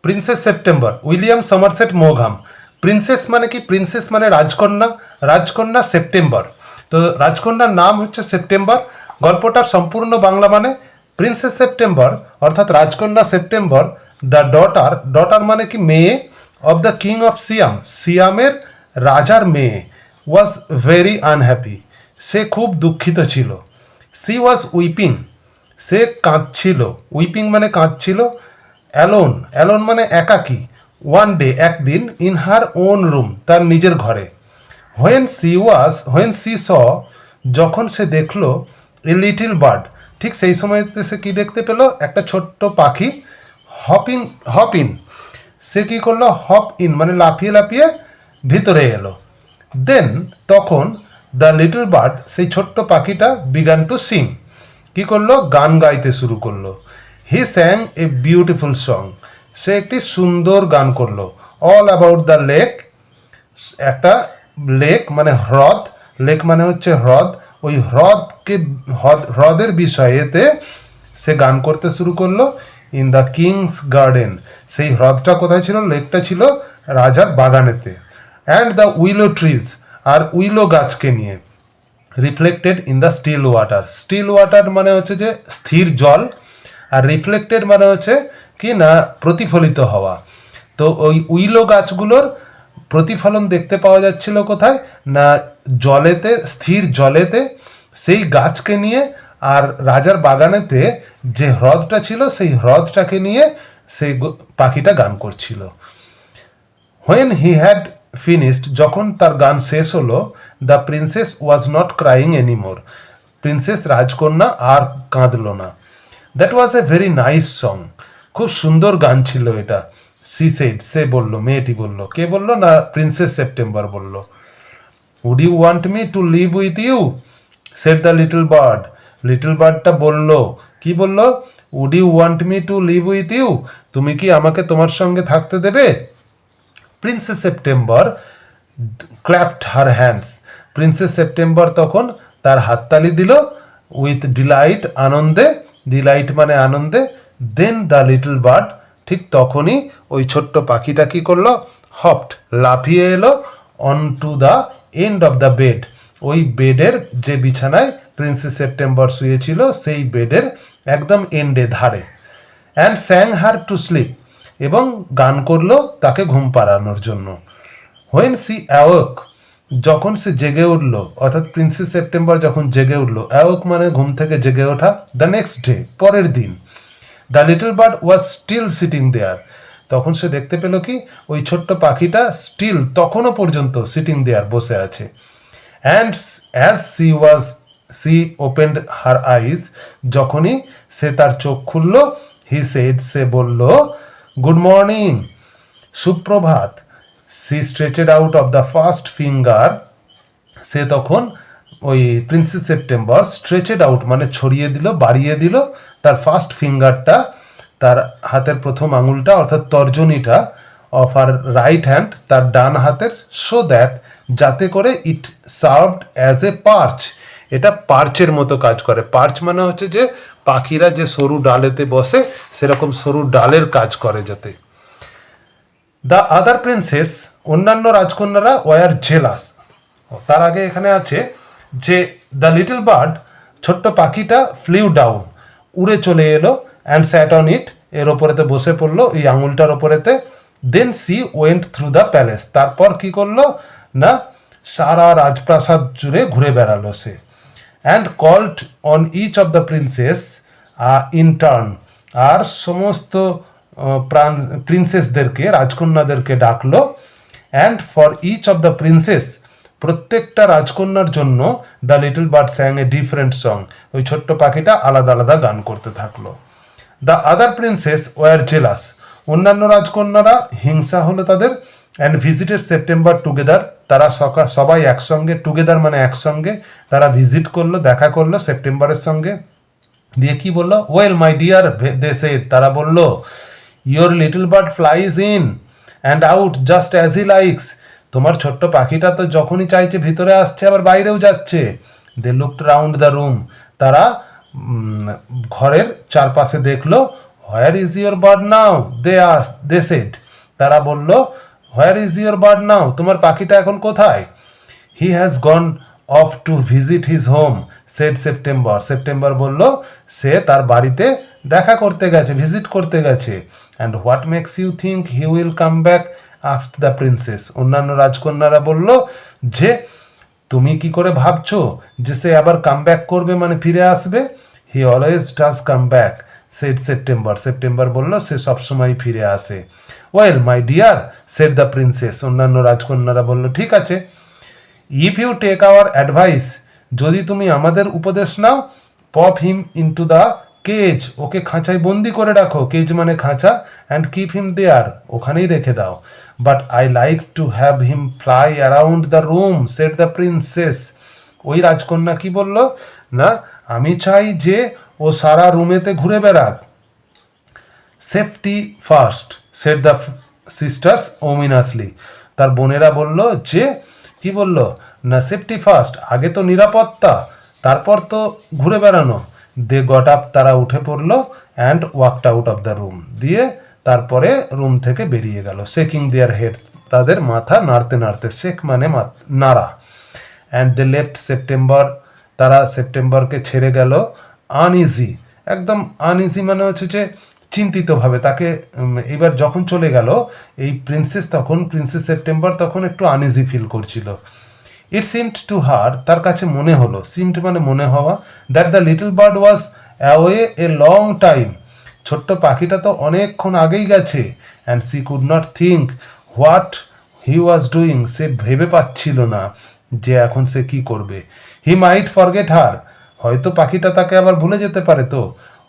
Princess September, William Somerset মোঘাম। Princess মানে কি? প্রিন্সেস মানে রাজকন্যা, রাজকন্যা সেপ্টেম্বর। তো রাজকন্যার নাম হচ্ছে সেপ্টেম্বর। গল্পটার সম্পূর্ণ বাংলা মানে প্রিন্সেস সেপ্টেম্বর অর্থাৎ রাজকন্যা সেপ্টেম্বর, দ্য ডটার, ডটার মানে কি মেয়ে, অব দ্য কিং অফ সিয়াম, সিয়ামের রাজার মেয়ে, ওয়াজ ভেরি আনহ্যাপি, সে খুব দুঃখিত ছিল। সি ওয়াজ উইপিং, সে কাঁদছিল, উইপিং মানে কাঁদছিল। অ্যালোন, অ্যালোন মানে একাকী। ওয়ান ডে, একদিন, ইন হার ওন রুম, তার নিজের ঘরে। হোয়েন সি স, যখন সে দেখলো, এ লিটিল বার্ড, ঠিক সেই সময়তে সে কি দেখতে পেল? একটা ছোট্ট পাখি। হপ ইন, সে কি করলো? হপ ইন মানে লাফিয়ে লাফিয়ে ভিতরে এলো। দেন, তখন, দ্য লিটল বার্ড, সেই ছোট্ট পাখিটা, বিগান টু সিং, কি করলো? গান গাইতে শুরু করলো। হি স্যাং এ বিউটিফুল সং, সে একটি সুন্দর গান করলো। অল অ্যাবাউট দ্য লেক, একটা লেক মানে হ্রদ, লেক মানে হচ্ছে হ্রদ, ওই হ্রদের বিষয়েতে সে গান করতে শুরু করলো। ইন দ্য কিংস গার্ডেন, সেই হ্রদটা কোথায় ছিল? লেকটা ছিল রাজার বাগানেতে। অ্যান্ড দ্য উইলো ট্রিজ, আর উইলো গাছকে নিয়ে। Reflected in the still water, still water মানে হচ্ছে যে স্থির জল, আর রিফ্লেক্টেড মানে হচ্ছে কি না প্রতিফলিত হওয়া। তো ওই উইলো গাছগুলোর প্রতিফলন দেখতে পাওয়া যাচ্ছিল কোথায়? না জলেতে, স্থির জলেতে, সেই গাছকে নিয়ে। আর রাজার বাগানেতে যে হ্রদটা ছিল, সেই হ্রদটাকে নিয়ে সেই পাখিটা গান করছিল। হোয়েন হি হ্যাড ফিনিশড, যখন তার গান শেষ হলো, the princess was not crying anymore, princess রাজকন্যা আর কাঁদল না। That was a very nice song, খুব সুন্দর গান ছিল এটা। সি সেড, সে বলল, মেয়েটি বলল। কে বলল? না প্রিন্সেস সেপ্টেম্বর বলল। Would you want me to live with you, said the little bird, little বার্ডটা বলল। কি বলল? Would you want me to live with you, তুমি কি আমাকে তোমার সঙ্গে থাকতে দেবে? Princess September clapped her hands, princess September তখন তার হাততালি দিল। উইথ ডিলাইট, আনন্দে, ডিলাইট মানে আনন্দে। দেন দ্য লিটল বার্ড, ঠিক তখনই ওই ছোট্ট পাখিটা কি করলো? হপড, লাফিয়ে এলো। On to the end of the bed, ওই বেডের যে বিছানায় প্রিন্সেস সেপ্টেম্বর শুয়েছিল, সেই বেডের একদম এন্ডে, ধারে। অ্যান্ড স্যাং হার টু স্লিপ, এবং গান করলো তাকে ঘুম পাড়ানোর জন্য। হোয়েন সি অ্যাওক, যখন সে জেগে উঠলো, অর্থাৎ প্রিন্সেস সেপ্টেম্বর যখন জেগে উঠলো, অ্যাওক মানে ঘুম থেকে জেগে ওঠা। দ্য নেক্সট ডে, পরের দিন, the little bird was still sitting there, তখন সে দেখতে পেল কি? ওই ছোট্ট পাখিটা স্টিল, তখনও পর্যন্ত সিটিং দেয়ার, বসে আছে। And as she opened her eyes, যখনই সে তার চোখ খুলল, হি সেড, সে বলল, গুড মর্নিং, সুপ্রভাত। She stretched out of the first finger, সে তখন ওই প্রিন্সেস সেপ্টেম্বর স্ট্রেচেড আউট মানে ছড়িয়ে দিল, বাড়িয়ে দিল তার ফার্স্ট ফিঙ্গারটা, তার হাতের প্রথম আঙুলটা অর্থাৎ তর্জনীটা, অফ আর রাইট হ্যান্ড, তার ডান হাতের, সো দ্যাট, যাতে করে, ইট সার্ভড অ্যাজ এ পার্চ, এটা পার্চের মতো কাজ করে। পার্চ মানে হচ্ছে যে পাখিরা যে সরু ডালেতে বসে, সেরকম সরু ডালের কাজ করে যাতে। দ্য আদার প্রিন্সেস, অন্যান্য রাজকন্যারা, ওয়ার জেলাস, তার আগে এখানে আছে যে দ্য লিটল বার্ড, ছোট্ট পাখিটা, ফ্লিউ ডাউন, উড়ে চলে এলো। অ্যান্ড স্যাট অন ইট, এর ওপরেতে বসে পড়লো, এই আঙুলটার ওপরেতে। Then she went through the palace, তারপর কি করলো? না সারা রাজপ্রাসাদ জুড়ে ঘুরে বেড়ালো সে। And called on each of the princess in turn, আর সমস্ত প্রিন্সেসদেরকে, রাজকন্যাদেরকে ডাকলো। And for each of the princess, প্রত্যেকটা রাজকন্যার জন্য, the little bird sang a different song, ওই ছোট্ট পাখিটা আলাদা আলাদা গান করতে থাকলো। The other princess were jealous, অন্যান্য রাজকন্যারা, হিংসা হলো তাদের। অ্যান্ড ভিজিটেড সেপ্টেম্বর টুগেদার, তারা সবাই একসঙ্গে, টুগেদার মানে একসঙ্গে, তারা ভিজিট করলো, দেখা করলো সেপ্টেম্বরের সঙ্গে। দিয়ে কি বললো? Well my dear, they said, তারা বলল, your little bird flies in and out just as he likes, তোমার ছোট্ট পাখিটা তো যখনই চাইছে ভিতরে আসছে, আবার বাইরেও যাচ্ছে। They looked round the room, তারা ঘরের চারপাশে দেখলো। Where is your bird now, they said, তারা বলল where is your bird now, তোমার পাখিটা এখন কোথায়? He has gone off to visit his home, said September, September বলল সে তার বাড়িতে দেখা করতে গেছে, ভিজিট করতে গেছে। And what makes you think he will come back, asked the princess, অন্যান্য রাজকন্যারা বলল যে তুমি কি করে ভাবছো যে সে আবার কাম ব্যাক করবে, মানে ফিরে আসবে? He always does come back, said September, September বলল সে সবসময় ফিরে আসে। Well my dear, said the princess, অন্যান্য রাজকন্যারা বলল ঠিক আছে। If you take our advice, যদি তুমি আমাদের উপদেশ নাও, pop him into the cage, ওকে খাঁচায় বন্দি করে রাখো, কেজ মানে খাঁচা, অ্যান্ড কিপ হিম দেয়ার, ওখানেই রেখে দাও। But I like to have him fly around the room, shed the princess, ওই রাজকন্যা কি বলল না, আমি চাই যে ও সারা রুমেতে ঘুরে বেড়াক। Safety first, said the sisters ominously, তার বোনেরা বলল যে কি বলল না, সেফটি ফার্স্ট, আগে তো নিরাপত্তা, তারপর তো ঘুরে বেড়ানো। দে গট আপ, তারা উঠে পড়লো, and walked out of the room, দিয়ে তারপরে রুম থেকে বেরিয়ে গেল। শেকিং দেয়ার হেড, তাদের মাথা নাড়তে নাড়তে, শেক মানে নাড়া। অ্যান্ড দে লেফট সেপ্টেম্বর, তারা সেপ্টেম্বরকে ছেড়ে গেল। আনইজি, একদম আনইজি মানে হচ্ছে যে চিন্তিতভাবে তাকে, এবার যখন চলে গেল এই প্রিন্সেস, তখন প্রিন্সেস সেপ্টেম্বর তখন একটু আনইজি ফিল করছিল। ইট সিমড টু হার, তার কাছে মনে হলো, সিমড মানে মনে হওয়া, that the little bird was away a long time, ছোট্ট পাখিটা তো অনেকক্ষণ আগেই গেছে। And she could not think what he was doing, সে ভেবে পাচ্ছিল না যে এখন সে কি করবে। হি মাইট ফরগেট হার, হয়তো পাখিটা তাকে আবার ভুলে যেতে পারে তো।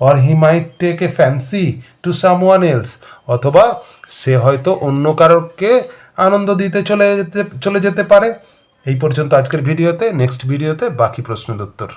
Or he might take a fancy to someone else, অথবা সে হয়তো অন্য কারোকে আনন্দ দিতে চলে যেতে পারে। এই পর্যন্ত আজকের ভিডিওতে, নেক্সট ভিডিওতে বাকি প্রশ্নের উত্তর।